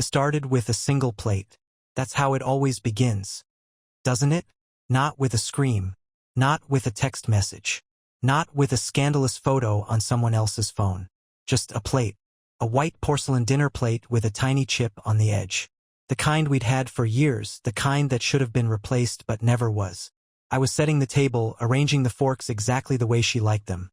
It started with a single plate. That's how it always begins. Doesn't it? Not with a scream. Not with a text message. Not with a scandalous photo on someone else's phone. Just a plate. A white porcelain dinner plate with a tiny chip on the edge. The kind we'd had for years, the kind that should have been replaced but never was. I was setting the table, arranging the forks exactly the way she liked them.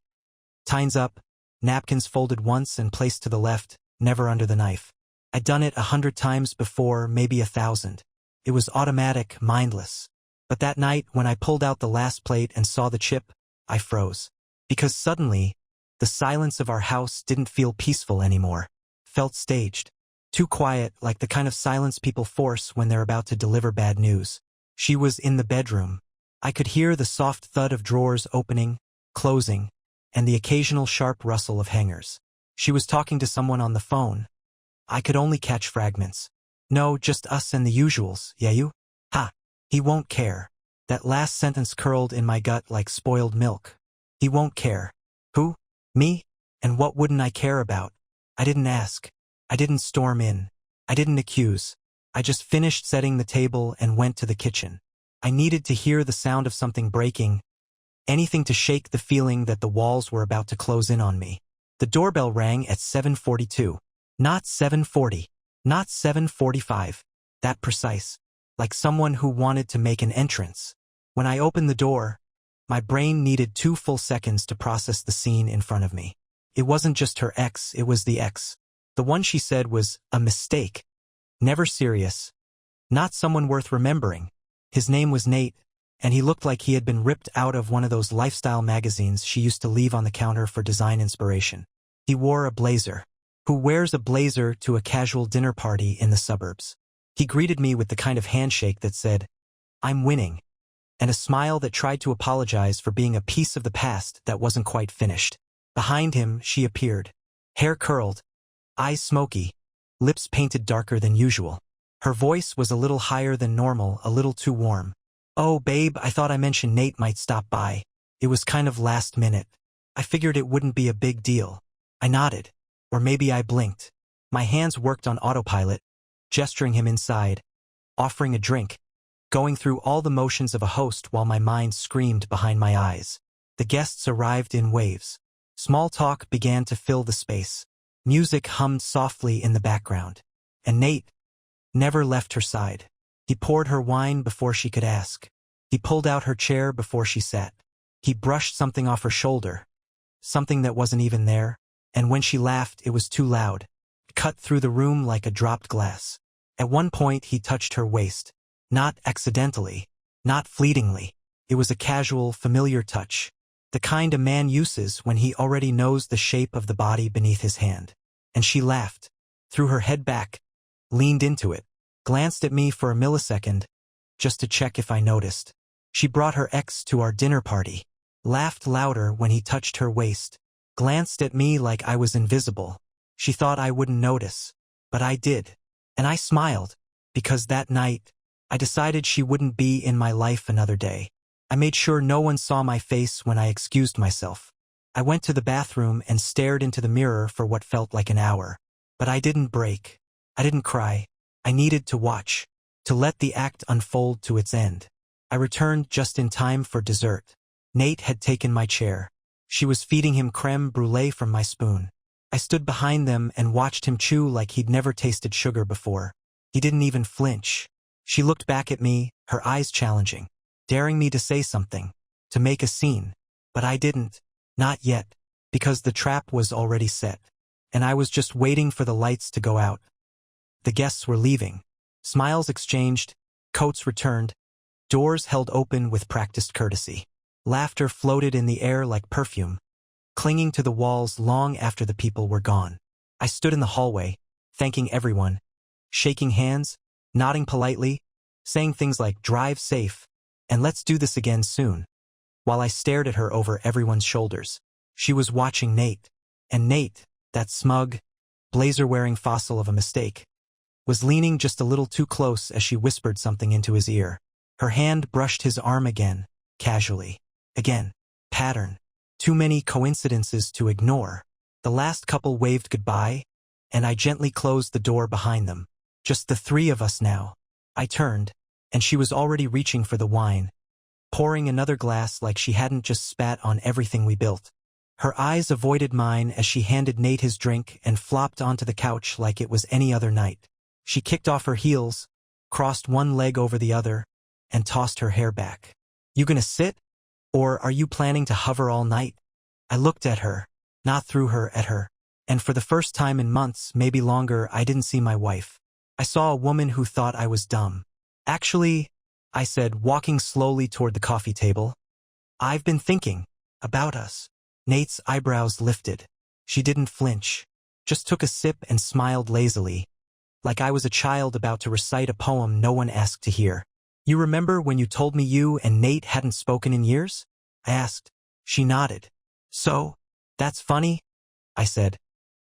Tines up, napkins folded once and placed to the left, never under the knife. I'd done it 100 times before, maybe 1,000. It was automatic, mindless. But that night, when I pulled out the last plate and saw the chip, I froze. Because suddenly, the silence of our house didn't feel peaceful anymore. Felt staged. Too quiet, like the kind of silence people force when they're about to deliver bad news. She was in the bedroom. I could hear the soft thud of drawers opening, closing, and the occasional sharp rustle of hangers. She was talking to someone on the phone. I could only catch fragments. No, just us and the usuals, yeah you? Ha! He won't care. That last sentence curled in my gut like spoiled milk. He won't care. Who? Me? And what wouldn't I care about? I didn't ask. I didn't storm in. I didn't accuse. I just finished setting the table and went to the kitchen. I needed to hear the sound of something breaking, anything to shake the feeling that the walls were about to close in on me. The doorbell rang at 7:42. Not 7:40. Not 7:45. That precise. Like someone who wanted to make an entrance. When I opened the door, my brain needed 2 full seconds to process the scene in front of me. It wasn't just her ex, it was the ex. The one she said was a mistake. Never serious. Not someone worth remembering. His name was Nate, and he looked like he had been ripped out of one of those lifestyle magazines she used to leave on the counter for design inspiration. He wore a blazer. Who wears a blazer to a casual dinner party in the suburbs? He greeted me with the kind of handshake that said, "I'm winning," and a smile that tried to apologize for being a piece of the past that wasn't quite finished. Behind him, she appeared. Hair curled, eyes smoky, lips painted darker than usual. Her voice was a little higher than normal, a little too warm. "Oh, babe, I thought I mentioned Nate might stop by. It was kind of last minute. I figured it wouldn't be a big deal." I nodded. Or maybe I blinked. My hands worked on autopilot, gesturing him inside, offering a drink, going through all the motions of a host while my mind screamed behind my eyes. The guests arrived in waves. Small talk began to fill the space. Music hummed softly in the background. And Nate never left her side. He poured her wine before she could ask. He pulled out her chair before she sat. He brushed something off her shoulder. Something that wasn't even there. And when she laughed, it was too loud. It cut through the room like a dropped glass. At one point, he touched her waist. Not accidentally. Not fleetingly. It was a casual, familiar touch. The kind a man uses when he already knows the shape of the body beneath his hand. And she laughed. Threw her head back. Leaned into it. Glanced at me for a millisecond, just to check if I noticed. She brought her ex to our dinner party. Laughed louder when he touched her waist. Glanced at me like I was invisible. She thought I wouldn't notice. But I did. And I smiled. Because that night, I decided she wouldn't be in my life another day. I made sure no one saw my face when I excused myself. I went to the bathroom and stared into the mirror for what felt like an hour. But I didn't break. I didn't cry. I needed to watch. To let the act unfold to its end. I returned just in time for dessert. Nate had taken my chair. She was feeding him creme brulee from my spoon. I stood behind them and watched him chew like he'd never tasted sugar before. He didn't even flinch. She looked back at me, her eyes challenging, daring me to say something, to make a scene. But I didn't. Not yet. Because the trap was already set. And I was just waiting for the lights to go out. The guests were leaving. Smiles exchanged, coats returned, doors held open with practiced courtesy. Laughter floated in the air like perfume, clinging to the walls long after the people were gone. I stood in the hallway, thanking everyone, shaking hands, nodding politely, saying things like "drive safe" and "let's do this again soon," while I stared at her over everyone's shoulders. She was watching Nate, and Nate, that smug, blazer-wearing fossil of a mistake, was leaning just a little too close as she whispered something into his ear. Her hand brushed his arm again, casually. Again. Pattern. Too many coincidences to ignore. The last couple waved goodbye, and I gently closed the door behind them. Just the three of us now. I turned, and she was already reaching for the wine, pouring another glass like she hadn't just spat on everything we built. Her eyes avoided mine as she handed Nate his drink and flopped onto the couch like it was any other night. She kicked off her heels, crossed one leg over the other, and tossed her hair back. You gonna sit? Or are you planning to hover all night? I looked at her, not through her, at her, and for the first time in months, maybe longer, I didn't see my wife. I saw a woman who thought I was dumb. Actually, I said, walking slowly toward the coffee table, I've been thinking about us. Nate's eyebrows lifted. She didn't flinch, just took a sip and smiled lazily, like I was a child about to recite a poem no one asked to hear. You remember when you told me you and Nate hadn't spoken in years? I asked. She nodded. So, that's funny? I said,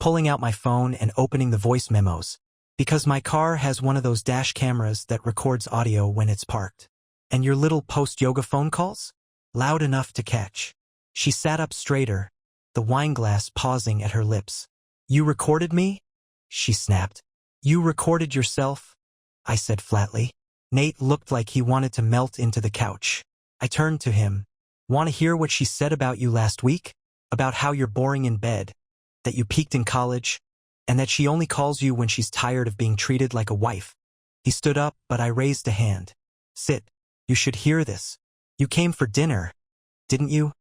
pulling out my phone and opening the voice memos. Because my car has one of those dash cameras that records audio when it's parked. And your little post-yoga phone calls? Loud enough to catch. She sat up straighter, the wine glass pausing at her lips. You recorded me? She snapped. You recorded yourself? I said flatly. Nate looked like he wanted to melt into the couch. I turned to him. Want to hear what she said about you last week? About how you're boring in bed, that you peaked in college, and that she only calls you when she's tired of being treated like a wife. He stood up, but I raised a hand. Sit. You should hear this. You came for dinner, didn't you?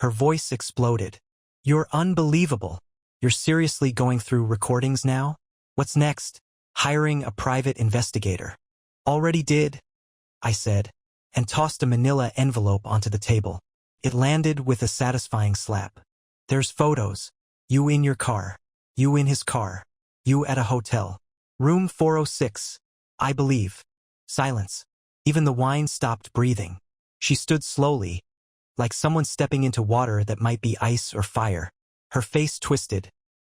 Her voice exploded. You're unbelievable. You're seriously going through recordings now? What's next? Hiring a private investigator. Already did, I said, and tossed a manila envelope onto the table. It landed with a satisfying slap. There's photos. You in your car. You in his car. You at a hotel. Room 406. I believe. Silence. Even the wine stopped breathing. She stood slowly, like someone stepping into water that might be ice or fire. Her face twisted.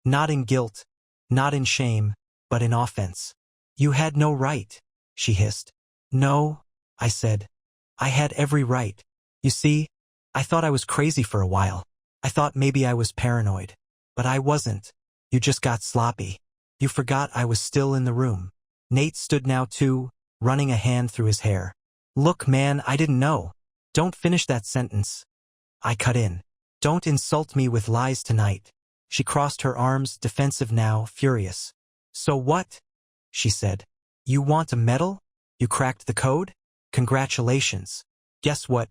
Not in guilt, not in shame, but in offense. You had no right, she hissed. No, I said. I had every right. You see, I thought I was crazy for a while. I thought maybe I was paranoid. But I wasn't. You just got sloppy. You forgot I was still in the room. Nate stood now too, running a hand through his hair. Look, man, I didn't know. Don't finish that sentence. I cut in. Don't insult me with lies tonight. She crossed her arms, defensive now, furious. So what? She said. You want a medal? You cracked the code? Congratulations. Guess what?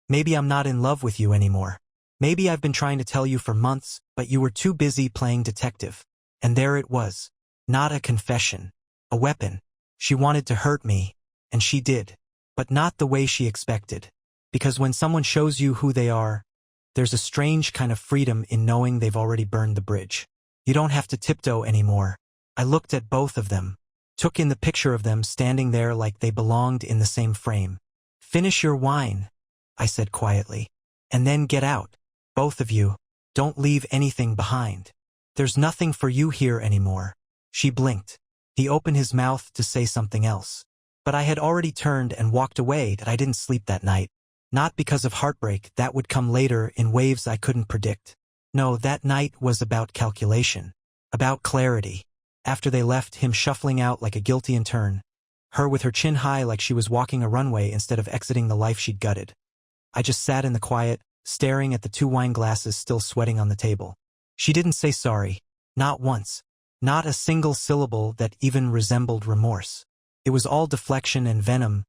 Maybe I'm not in love with you anymore. Maybe I've been trying to tell you for months, but you were too busy playing detective. And there it was. Not a confession. A weapon. She wanted to hurt me, and she did. But not the way she expected. Because when someone shows you who they are, there's a strange kind of freedom in knowing they've already burned the bridge. You don't have to tiptoe anymore. I looked at both of them, took in the picture of them standing there like they belonged in the same frame. Finish your wine, I said quietly. And then get out. Both of you. Don't leave anything behind. There's nothing for you here anymore. She blinked. He opened his mouth to say something else. But I had already turned and walked away. That I didn't sleep that night. Not because of heartbreak, that would come later in waves I couldn't predict. No, that night was about calculation. About clarity. After they left, him shuffling out like a guilty intern. Her with her chin high like she was walking a runway instead of exiting the life she'd gutted. I just sat in the quiet, staring at the 2 wine glasses still sweating on the table. She didn't say sorry. Not once. Not a single syllable that even resembled remorse. It was all deflection and venom,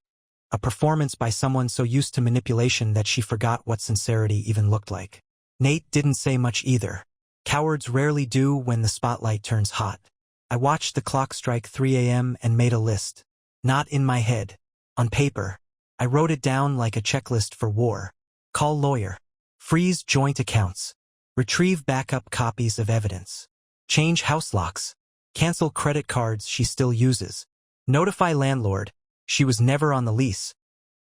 a performance by someone so used to manipulation that she forgot what sincerity even looked like. Nate didn't say much either. Cowards rarely do when the spotlight turns hot. I watched the clock strike 3 a.m. and made a list. Not in my head. On paper. I wrote it down like a checklist for war. Call lawyer. Freeze joint accounts. Retrieve backup copies of evidence. Change house locks. Cancel credit cards she still uses. Notify landlord. She was never on the lease.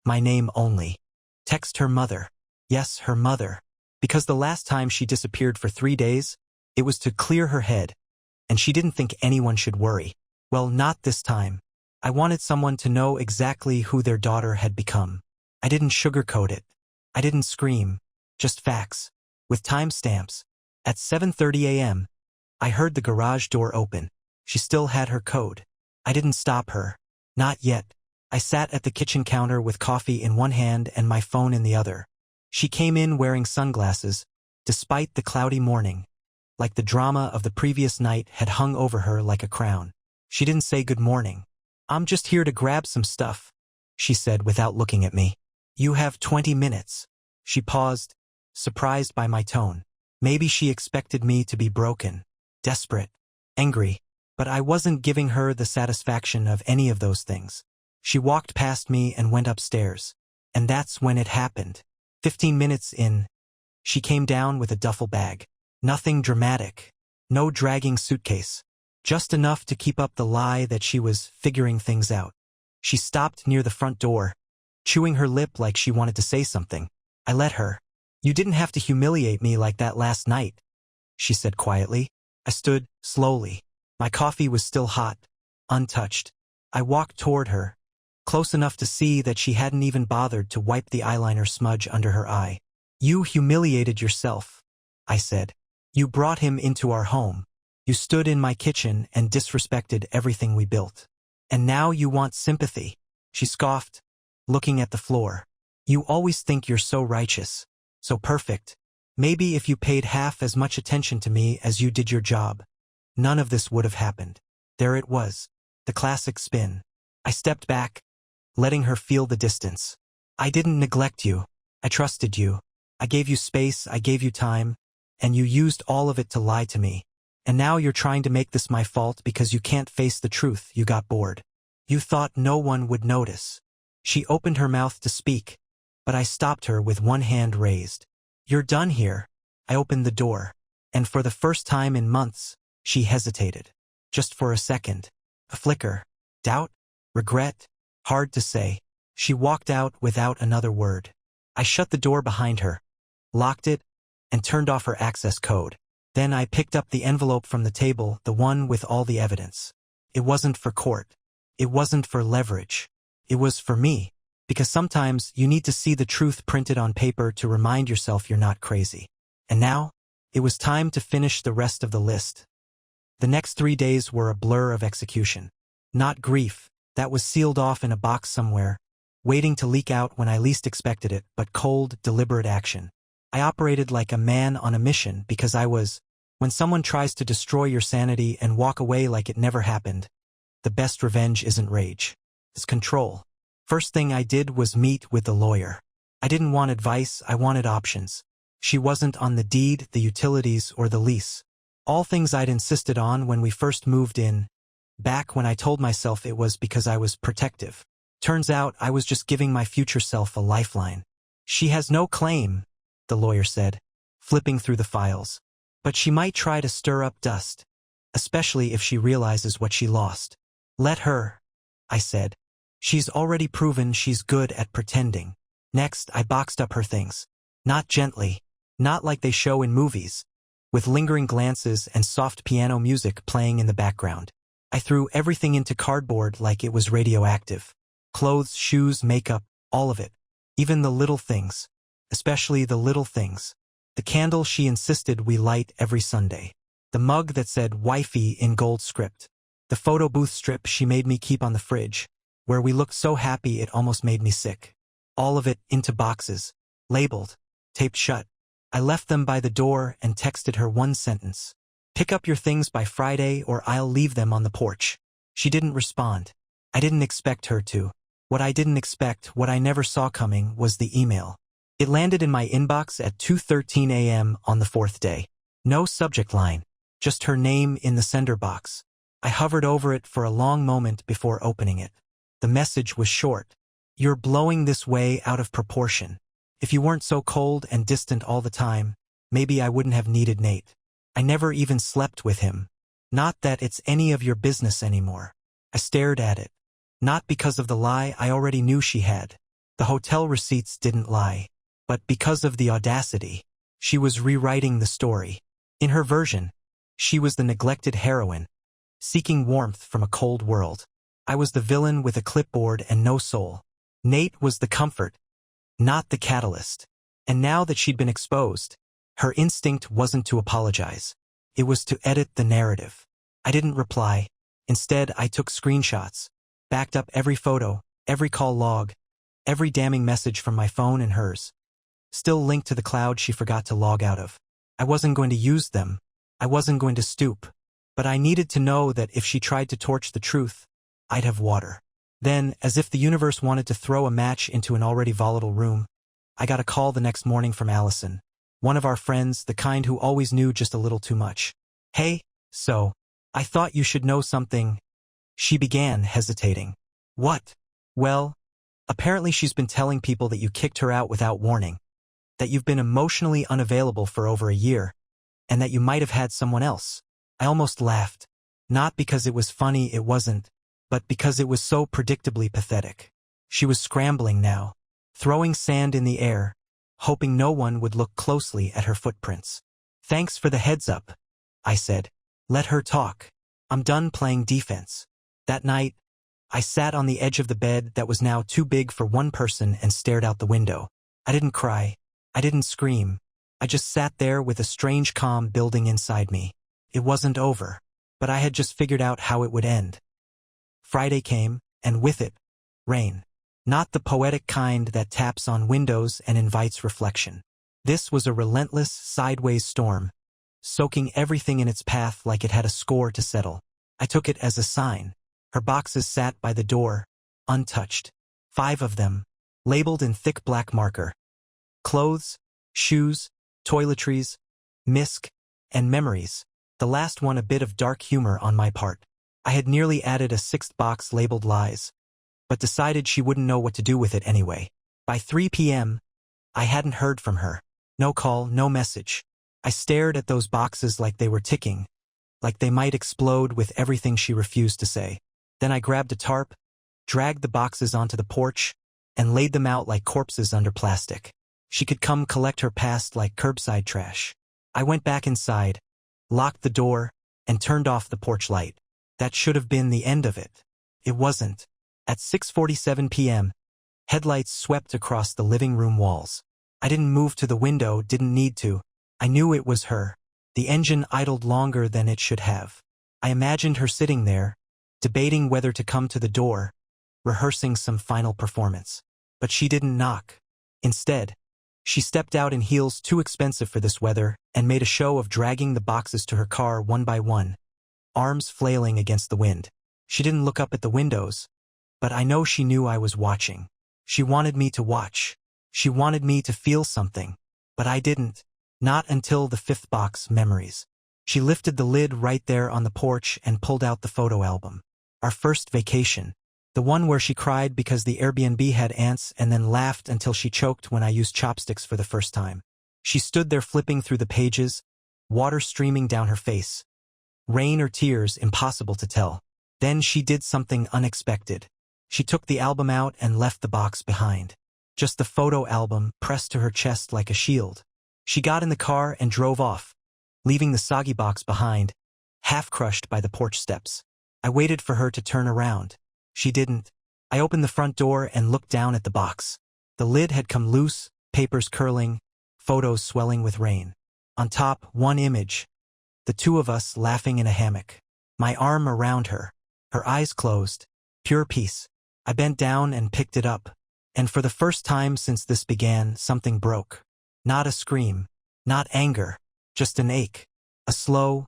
My name only. Text her mother. Yes, her mother. Because the last time she disappeared for 3 days, it was to clear her head. And she didn't think anyone should worry. Well, not this time. I wanted someone to know exactly who their daughter had become. I didn't sugarcoat it. I didn't scream. Just facts. With timestamps. At 7:30 a.m., I heard the garage door open. She still had her code. I didn't stop her. Not yet. I sat at the kitchen counter with coffee in one hand and my phone in the other. She came in wearing sunglasses, despite the cloudy morning, like the drama of the previous night had hung over her like a crown. She didn't say good morning. "I'm just here to grab some stuff," she said without looking at me. "You have 20 minutes. She paused, surprised by my tone. Maybe she expected me to be broken, desperate, angry, but I wasn't giving her the satisfaction of any of those things. She walked past me and went upstairs. And that's when it happened. 15 minutes in, she came down with a duffel bag. Nothing dramatic. No dragging suitcase. Just enough to keep up the lie that she was figuring things out. She stopped near the front door, chewing her lip like she wanted to say something. I let her. "You didn't have to humiliate me like that last night," she said quietly. I stood, slowly. My coffee was still hot, untouched. I walked toward her, close enough to see that she hadn't even bothered to wipe the eyeliner smudge under her eye. "You humiliated yourself," I said. "You brought him into our home. You stood in my kitchen and disrespected everything we built. And now you want sympathy," she scoffed, looking at the floor. "You always think you're so righteous, so perfect. Maybe if you paid half as much attention to me as you did your job, none of this would have happened." There it was, the classic spin. I stepped back, letting her feel the distance. "I didn't neglect you. I trusted you. I gave you space, I gave you time, and you used all of it to lie to me. And now you're trying to make this my fault because you can't face the truth. You got bored. You thought no one would notice." She opened her mouth to speak, but I stopped her with one hand raised. "You're done here." I opened the door, and for the first time in months, she hesitated. Just for a second. A flicker. Doubt? Regret? Hard to say. She walked out without another word. I shut the door behind her, locked it, and turned off her access code. Then I picked up the envelope from the table, the one with all the evidence. It wasn't for court. It wasn't for leverage. It was for me. Because sometimes you need to see the truth printed on paper to remind yourself you're not crazy. And now, it was time to finish the rest of the list. The next 3 days were a blur of execution. Not grief, that was sealed off in a box somewhere, waiting to leak out when I least expected it, but cold, deliberate action. I operated like a man on a mission because when someone tries to destroy your sanity and walk away like it never happened, the best revenge isn't rage. It's control. First thing I did was meet with the lawyer. I didn't want advice, I wanted options. She wasn't on the deed, the utilities, or the lease. All things I'd insisted on when we first moved in, back when I told myself it was because I was protective. Turns out I was just giving my future self a lifeline. "She has no claim," the lawyer said, flipping through the files. "But she might try to stir up dust, especially if she realizes what she lost." "Let her," I said. "She's already proven she's good at pretending." Next, I boxed up her things. Not gently, not like they show in movies, with lingering glances and soft piano music playing in the background. I threw everything into cardboard like it was radioactive. Clothes, shoes, makeup, all of it. Even the little things. Especially the little things. The candle she insisted we light every Sunday. The mug that said "Wifey" in gold script. The photo booth strip she made me keep on the fridge, where we looked so happy it almost made me sick. All of it into boxes, labeled, taped shut. I left them by the door and texted her one sentence. "Pick up your things by Friday or I'll leave them on the porch." She didn't respond. I didn't expect her to. What I didn't expect, what I never saw coming, was the email. It landed in my inbox at 2:13 a.m. on the 4th day. No subject line, just her name in the sender box. I hovered over it for a long moment before opening it. The message was short. "You're blowing this way out of proportion. If you weren't so cold and distant all the time, maybe I wouldn't have needed Nate. I never even slept with him. Not that it's any of your business anymore." I stared at it. Not because of the lie I already knew she had. The hotel receipts didn't lie. But because of the audacity. She was rewriting the story. In her version, she was the neglected heroine, seeking warmth from a cold world. I was the villain with a clipboard and no soul. Nate was the comfort, not the catalyst. And now that she'd been exposed, her instinct wasn't to apologize. It was to edit the narrative. I didn't reply. Instead, I took screenshots, backed up every photo, every call log, every damning message from my phone and hers, still linked to the cloud she forgot to log out of. I wasn't going to use them. I wasn't going to stoop. But I needed to know that if she tried to torch the truth, I'd have water. Then, as if the universe wanted to throw a match into an already volatile room, I got a call the next morning from Allison, one of our friends, the kind who always knew just a little too much. "Hey, so, I thought you should know something," she began, hesitating. "What?" "Well, apparently she's been telling people that you kicked her out without warning, that you've been emotionally unavailable for over a year, and that you might have had someone else." I almost laughed. Not because it was funny, it wasn't, but because it was so predictably pathetic. She was scrambling now, throwing sand in the air, hoping no one would look closely at her footprints. "Thanks for the heads up," I said. "Let her talk. I'm done playing defense." That night, I sat on the edge of the bed that was now too big for one person and stared out the window. I didn't cry. I didn't scream. I just sat there with a strange calm building inside me. It wasn't over, but I had just figured out how it would end. Friday came, and with it, rain. Not the poetic kind that taps on windows and invites reflection. This was a relentless, sideways storm, soaking everything in its path like it had a score to settle. I took it as a sign. Her boxes sat by the door, untouched. 5 of them, labeled in thick black marker. Clothes, shoes, toiletries, misc, and memories. The last one a bit of dark humor on my part. I had nearly added a 6th box labeled lies, but decided she wouldn't know what to do with it anyway. By 3 p.m., I hadn't heard from her. No call, no message. I stared at those boxes like they were ticking, like they might explode with everything she refused to say. Then I grabbed a tarp, dragged the boxes onto the porch, and laid them out like corpses under plastic. She could come collect her past like curbside trash. I went back inside, locked the door, and turned off the porch light. That should have been the end of it. It wasn't. At 6:47 p.m., headlights swept across the living room walls. I didn't move to the window, didn't need to. I knew it was her. The engine idled longer than it should have. I imagined her sitting there, debating whether to come to the door, rehearsing some final performance. But she didn't knock. Instead, she stepped out in heels too expensive for this weather and made a show of dragging the boxes to her car one by one, arms flailing against the wind. She didn't look up at the windows, but I know she knew I was watching. She wanted me to watch. She wanted me to feel something, but I didn't. Not until the 5th box, memories. She lifted the lid right there on the porch and pulled out the photo album. Our first vacation. The one where she cried because the Airbnb had ants and then laughed until she choked when I used chopsticks for the first time. She stood there flipping through the pages, water streaming down her face. Rain or tears, impossible to tell. Then she did something unexpected. She took the album out and left the box behind. Just the photo album pressed to her chest like a shield. She got in the car and drove off, leaving the soggy box behind, half crushed by the porch steps. I waited for her to turn around. She didn't. I opened the front door and looked down at the box. The lid had come loose, papers curling, photos swelling with rain. On top, one image. The 2 of us laughing in a hammock. My arm around her. Her eyes closed. Pure peace. I bent down and picked it up. And for the first time since this began, something broke. Not a scream. Not anger. Just an ache. A slow,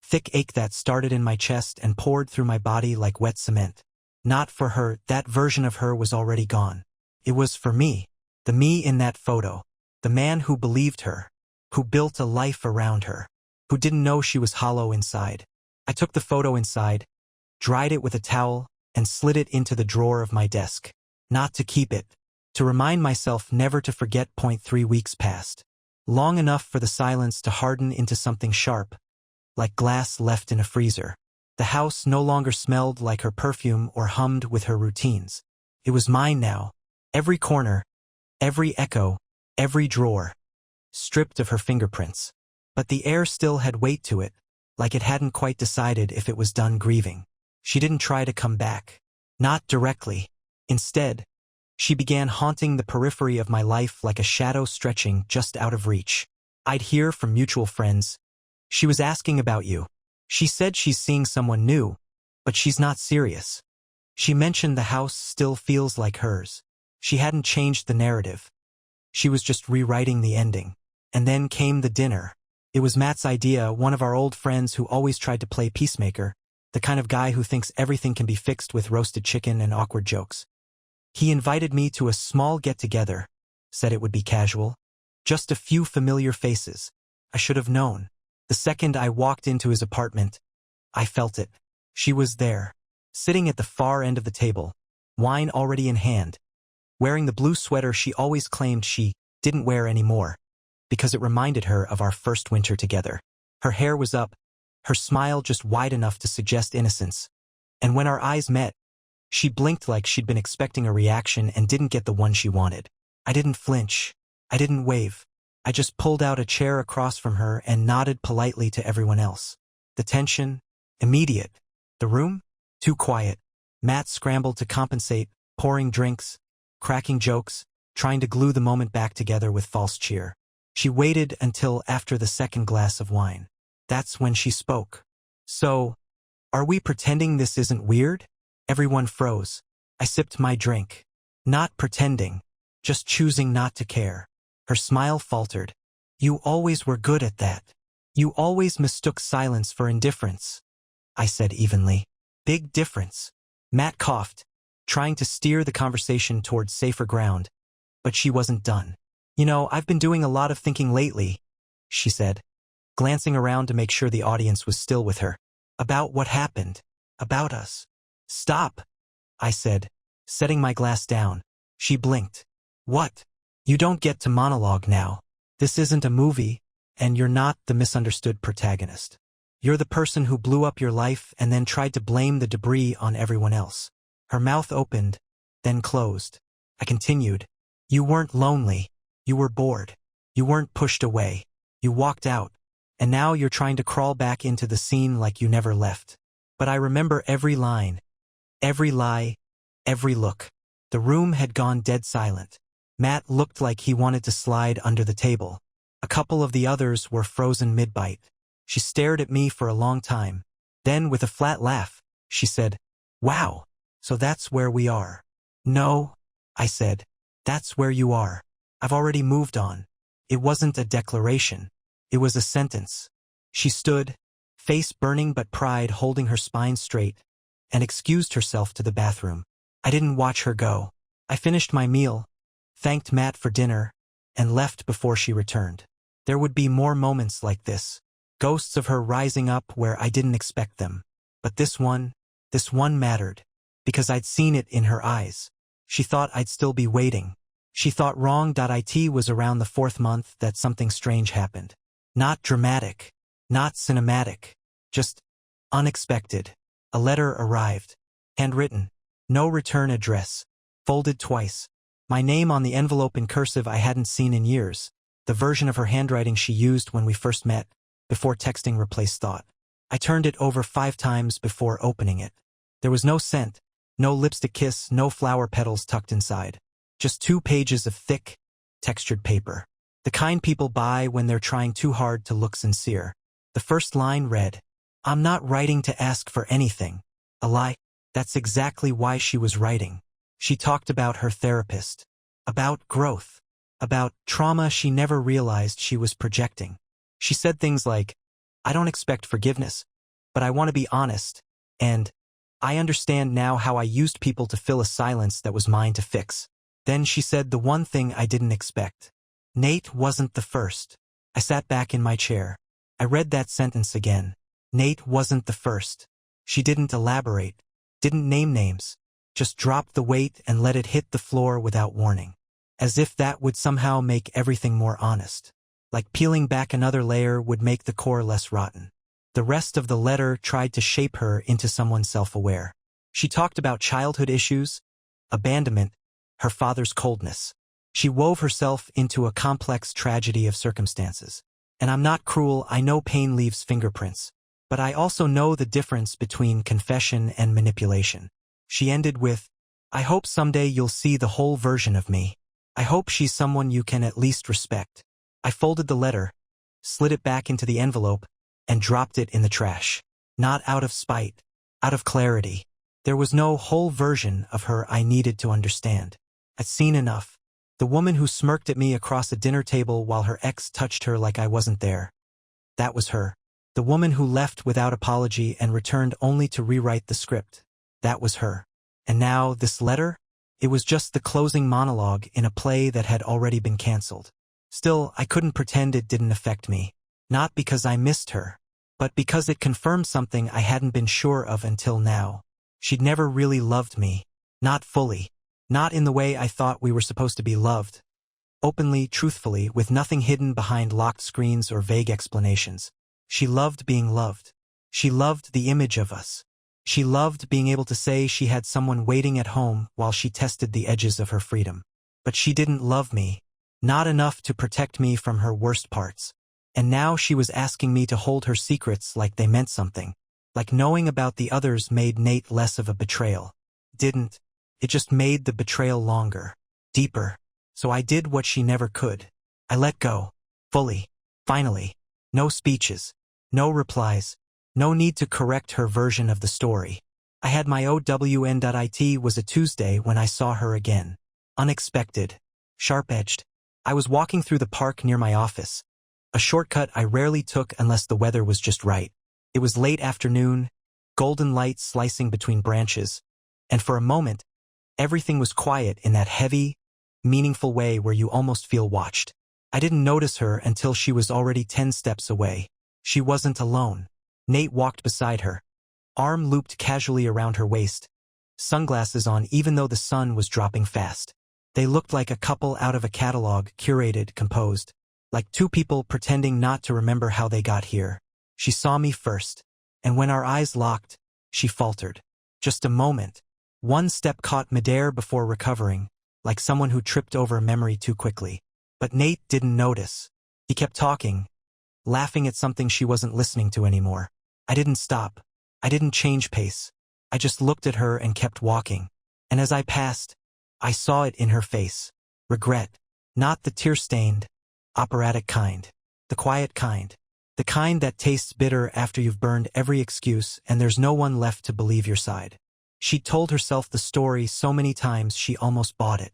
thick ache that started in my chest and poured through my body like wet cement. Not for her, that version of her was already gone. It was for me. The me in that photo. The man who believed her. Who built a life around her. Who didn't know she was hollow inside. I took the photo inside, dried it with a towel, and slid it into the drawer of my desk. Not to keep it. To remind myself never to forget. 3 weeks passed. Long enough for the silence to harden into something sharp, like glass left in a freezer. The house no longer smelled like her perfume or hummed with her routines. It was mine now. Every corner, every echo, every drawer. Stripped of her fingerprints. But the air still had weight to it, like it hadn't quite decided if it was done grieving. She didn't try to come back. Not directly. Instead, she began haunting the periphery of my life like a shadow stretching just out of reach. I'd hear from mutual friends. She was asking about you. She said she's seeing someone new, But she's not serious. She mentioned the house still feels like hers. She hadn't changed the narrative. She was just rewriting the ending. And then came the dinner. It was Matt's idea, one of our old friends who always tried to play peacemaker, the kind of guy who thinks everything can be fixed with roasted chicken and awkward jokes. He invited me to a small get-together, said it would be casual. Just a few familiar faces. I should have known. The second I walked into his apartment, I felt it. She was there, sitting at the far end of the table, wine already in hand, wearing the blue sweater she always claimed she didn't wear anymore, because it reminded her of our first winter together. Her hair was up, her smile just wide enough to suggest innocence. And when our eyes met, she blinked like she'd been expecting a reaction and didn't get the one she wanted. I didn't flinch. I didn't wave. I just pulled out a chair across from her and nodded politely to everyone else. The tension, immediate. The room? Too quiet. Matt scrambled to compensate, pouring drinks, cracking jokes, trying to glue the moment back together with false cheer. She waited until after the second glass of wine. That's when she spoke. So, are we pretending this isn't weird? Everyone froze. I sipped my drink. Not pretending, just choosing not to care. Her smile faltered. You always were good at that. You always mistook silence for indifference. I said evenly. Big difference. Matt coughed, trying to steer the conversation towards safer ground, but she wasn't done. You know, I've been doing a lot of thinking lately, she said, glancing around to make sure the audience was still with her. About what happened. About us. Stop, I said, setting my glass down. She blinked. What? You don't get to monologue now. This isn't a movie, and you're not the misunderstood protagonist. You're the person who blew up your life and then tried to blame the debris on everyone else. Her mouth opened, then closed. I continued. You weren't lonely. You were bored. You weren't pushed away. You walked out. And now you're trying to crawl back into the scene like you never left. But I remember every line, every lie, every look. The room had gone dead silent. Matt looked like he wanted to slide under the table. A couple of the others were frozen mid-bite. She stared at me for a long time. Then, with a flat laugh, she said, Wow, so that's where we are. No, I said, that's where you are. I've already moved on. It wasn't a declaration. It was a sentence. She stood, face burning but pride holding her spine straight, and excused herself to the bathroom. I didn't watch her go. I finished my meal, thanked Matt for dinner, and left before she returned. There would be more moments like this, ghosts of her rising up where I didn't expect them. But this one mattered, because I'd seen it in her eyes. She thought I'd still be waiting. She thought wrong.it was around the 4th month that something strange happened. Not dramatic, not cinematic, just unexpected. A letter arrived, handwritten, no return address, folded twice. My name on the envelope in cursive I hadn't seen in years, the version of her handwriting she used when we first met, before texting replaced thought. I turned it over 5 times before opening it. There was no scent, no lipstick kiss, no flower petals tucked inside. Just 2 pages of thick, textured paper. The kind people buy when they're trying too hard to look sincere. The first line read, I'm not writing to ask for anything. A lie. That's exactly why she was writing. She talked about her therapist. About growth. About trauma she never realized she was projecting. She said things like, I don't expect forgiveness, but I want to be honest, and I understand now how I used people to fill a silence that was mine to fix. Then she said the one thing I didn't expect. Nate wasn't the first. I sat back in my chair. I read that sentence again. Nate wasn't the first. She didn't elaborate, didn't name names, just dropped the weight and let it hit the floor without warning. As if that would somehow make everything more honest. Like peeling back another layer would make the core less rotten. The rest of the letter tried to shape her into someone self-aware. She talked about childhood issues, abandonment, her father's coldness. She wove herself into a complex tragedy of circumstances. And I'm not cruel, I know pain leaves fingerprints. But I also know the difference between confession and manipulation. She ended with, I hope someday you'll see the whole version of me. I hope she's someone you can at least respect. I folded the letter, slid it back into the envelope, and dropped it in the trash. Not out of spite, out of clarity. There was no whole version of her I needed to understand. I'd seen enough. The woman who smirked at me across a dinner table while her ex touched her like I wasn't there. That was her. The woman who left without apology and returned only to rewrite the script. That was her. And now, this letter? It was just the closing monologue in a play that had already been cancelled. Still, I couldn't pretend it didn't affect me. Not because I missed her, but because it confirmed something I hadn't been sure of until now. She'd never really loved me. Not fully. Not in the way I thought we were supposed to be loved. Openly, truthfully, with nothing hidden behind locked screens or vague explanations. She loved being loved. She loved the image of us. She loved being able to say she had someone waiting at home while she tested the edges of her freedom. But she didn't love me. Not enough to protect me from her worst parts. And now she was asking me to hold her secrets like they meant something. Like knowing about the others made Nate less of a betrayal. Didn't. It just made the betrayal longer. Deeper. So I did what she never could. I let go. Fully. Finally. No speeches. No replies. No need to correct her version of the story. I had my OWN.IT was a Tuesday when I saw her again. Unexpected. Sharp-edged. I was walking through the park near my office. A shortcut I rarely took unless the weather was just right. It was late afternoon, golden light slicing between branches, and for a moment, everything was quiet in that heavy, meaningful way where you almost feel watched. I didn't notice her until she was already 10 steps away. She wasn't alone. Nate walked beside her, arm looped casually around her waist, sunglasses on even though the sun was dropping fast. They looked like a couple out of a catalog, curated, composed. Like two people pretending not to remember how they got here. She saw me first, and when our eyes locked, she faltered. Just a moment. One step caught midair before recovering, like someone who tripped over a memory too quickly. But Nate didn't notice. He kept talking, laughing at something she wasn't listening to anymore. I didn't stop. I didn't change pace. I just looked at her and kept walking. And as I passed, I saw it in her face. Regret. Not the tear-stained, operatic kind. The quiet kind. The kind that tastes bitter after you've burned every excuse and there's no one left to believe your side. She'd told herself the story so many times she almost bought it.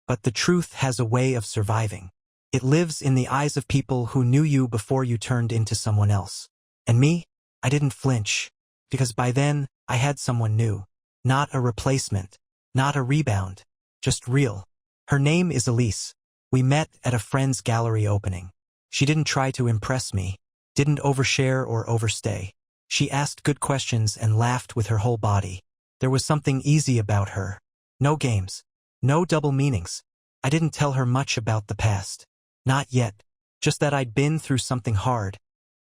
But the truth has a way of surviving. It lives in the eyes of people who knew you before you turned into someone else. And me? I didn't flinch. Because by then, I had someone new. Not a replacement. Not a rebound. Just real. Her name is Elise. We met at a friend's gallery opening. She didn't try to impress me. Didn't overshare or overstay. She asked good questions and laughed with her whole body. There was something easy about her. No games. No double meanings. I didn't tell her much about the past. Not yet. Just that I'd been through something hard.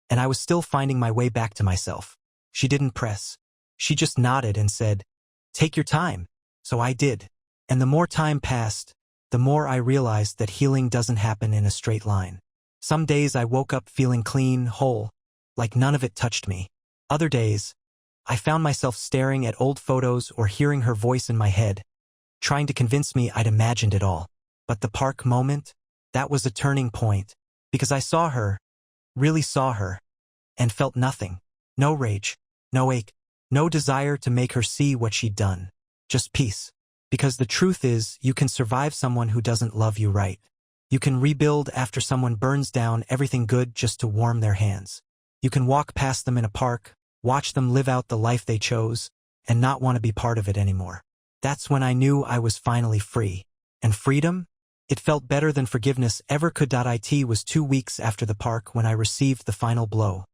And I was still finding my way back to myself. She didn't press. She just nodded and said, "Take your time." So I did. And the more time passed, the more I realized that healing doesn't happen in a straight line. Some days I woke up feeling clean, whole, like none of it touched me. Other days, I found myself staring at old photos or hearing her voice in my head, trying to convince me I'd imagined it all. But the park moment, that was a turning point, because I saw her, really saw her, and felt nothing. No rage, no ache, no desire to make her see what she'd done. Just peace. Because the truth is, you can survive someone who doesn't love you right. You can rebuild after someone burns down everything good just to warm their hands. You can walk past them in a park, watch them live out the life they chose, and not want to be part of it anymore. That's when I knew I was finally free. And freedom? It felt better than forgiveness ever could. It was 2 weeks after the park when I received the final blow.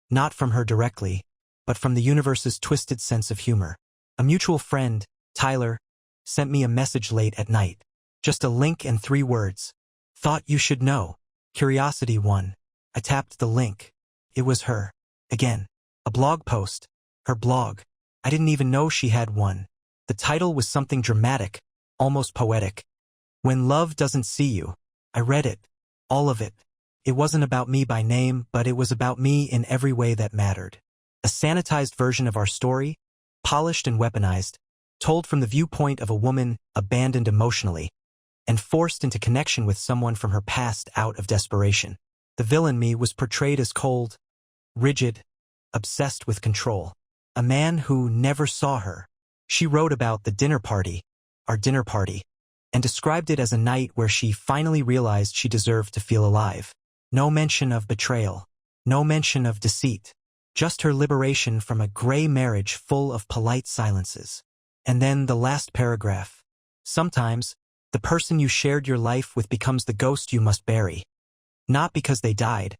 Not from her directly, but from the universe's twisted sense of humor. A mutual friend, Tyler, sent me a message late at night. Just a link and 3 words. Thought you should know. Curiosity 1. I tapped the link. It was her. Again. A blog post. Her blog. I didn't even know she had one. The title was something dramatic, almost poetic. When Love Doesn't See You. I read it. All of it. It wasn't about me by name, but it was about me in every way that mattered. A sanitized version of our story, polished and weaponized, told from the viewpoint of a woman abandoned emotionally and forced into connection with someone from her past out of desperation. The villain me was portrayed as cold, rigid, obsessed with control. a man who never saw her. She wrote about the dinner party, our dinner party, and described it as a night where she finally realized she deserved to feel alive. No mention of betrayal, no mention of deceit, just her liberation from a gray marriage full of polite silences. And then the last paragraph. Sometimes, the person you shared your life with becomes the ghost you must bury. Not because they died,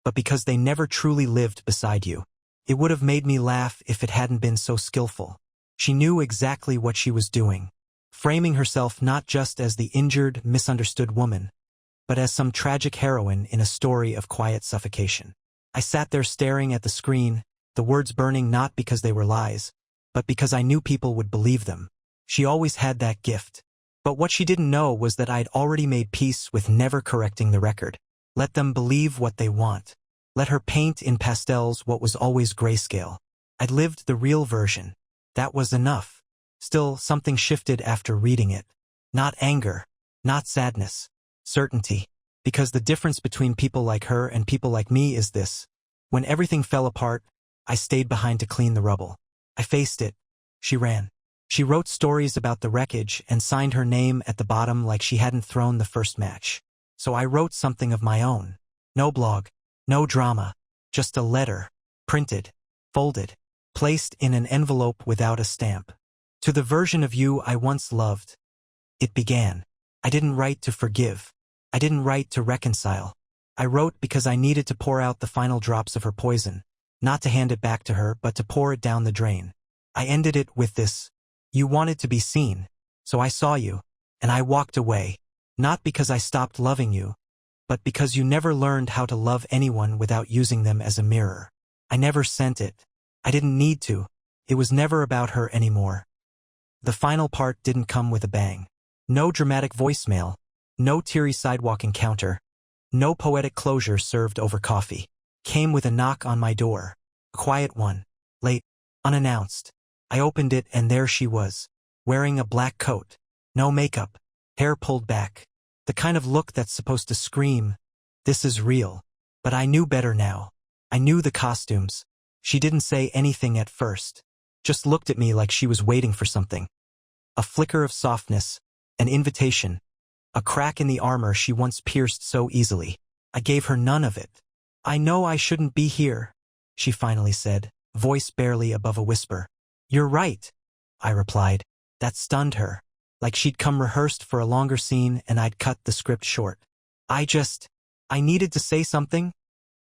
but because they never truly lived beside you. It would have made me laugh if it hadn't been so skillful. She knew exactly what she was doing, framing herself not just as the injured, misunderstood woman, but as some tragic heroine in a story of quiet suffocation. I sat there staring at the screen, the words burning not because they were lies, but because I knew people would believe them. She always had that gift. But what she didn't know was that I'd already made peace with never correcting the record. Let them believe what they want. Let her paint in pastels what was always grayscale. I'd lived the real version. That was enough. Still, something shifted after reading it. Not anger, not sadness, certainty. Because the difference between people like her and people like me is this. When everything fell apart, I stayed behind to clean the rubble. I faced it. She ran. She wrote stories about the wreckage and signed her name at the bottom like she hadn't thrown the first match. So I wrote something of my own. No blog, no drama, just a letter, printed, folded, placed in an envelope without a stamp. To the version of you I once loved. It began. I didn't write to forgive. I didn't write to reconcile. I wrote because I needed to pour out the final drops of her poison, not to hand it back to her, but to pour it down the drain. I ended it with this. You wanted to be seen, so I saw you, and I walked away, not because I stopped loving you, but because you never learned how to love anyone without using them as a mirror. I never sent it. I didn't need to. It was never about her anymore. The final part didn't come with a bang. No dramatic voicemail, no teary sidewalk encounter, no poetic closure served over coffee. Came with a knock on my door. A quiet one. Late. Unannounced. I opened it and there she was, wearing a black coat. No makeup. Hair pulled back. The kind of look that's supposed to scream, "This is real." But I knew better now. I knew the costumes. She didn't say anything at first. Just looked at me like she was waiting for something. A flicker of softness, an invitation, a crack in the armor she once pierced so easily. I gave her none of it. "I know I shouldn't be here," she finally said, voice barely above a whisper. "You're right," I replied. That stunned her, like she'd come rehearsed for a longer scene and I'd cut the script short. I needed to say something,"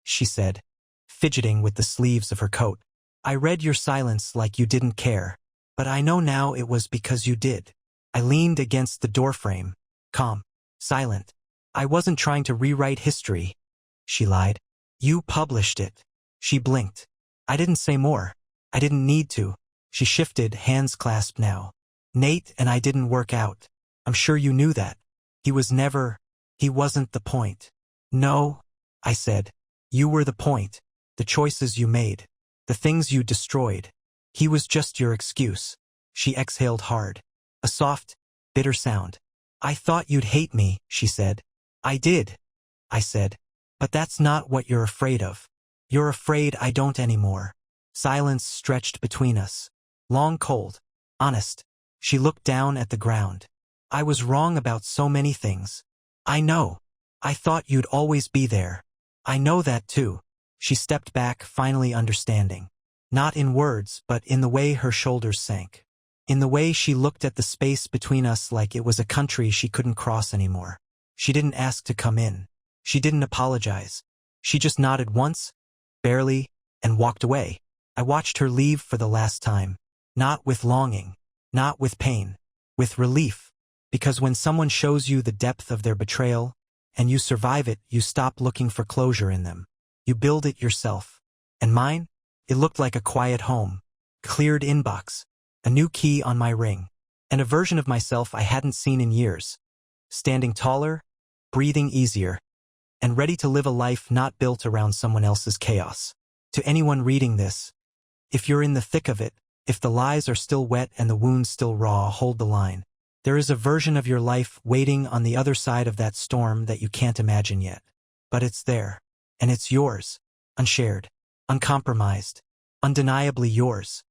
she said, fidgeting with the sleeves of her coat. "I read your silence like you didn't care, but I know now it was because you did." I leaned against the doorframe, calm, silent. "I wasn't trying to rewrite history," she lied. "You published it." She blinked. I didn't say more. I didn't need to. She shifted, hands clasped now. "Nate and I didn't work out. I'm sure you knew that. He wasn't the point." "No," I said. "You were the point. The choices you made. The things you destroyed. He was just your excuse." She exhaled hard. A soft, bitter sound. "I thought you'd hate me," she said. "I did," I said. "But that's not what you're afraid of. You're afraid I don't anymore." Silence stretched between us. Long, cold, honest. She looked down at the ground. "I was wrong about so many things. I know. I thought you'd always be there. I know that too." She stepped back, finally understanding. Not in words, but in the way her shoulders sank. In the way she looked at the space between us like it was a country she couldn't cross anymore. She didn't ask to come in. She didn't apologize. She just nodded once, barely, and walked away. I watched her leave for the last time. Not with longing, not with pain, with relief. Because when someone shows you the depth of their betrayal, and you survive it, you stop looking for closure in them. You build it yourself. And mine? It looked like a quiet home, cleared inbox, a new key on my ring, and a version of myself I hadn't seen in years. Standing taller, breathing easier, and ready to live a life not built around someone else's chaos. To anyone reading this, if you're in the thick of it, if the lies are still wet and the wounds still raw, hold the line. There is a version of your life waiting on the other side of that storm that you can't imagine yet. But it's there, and it's yours, unshared, uncompromised, undeniably yours.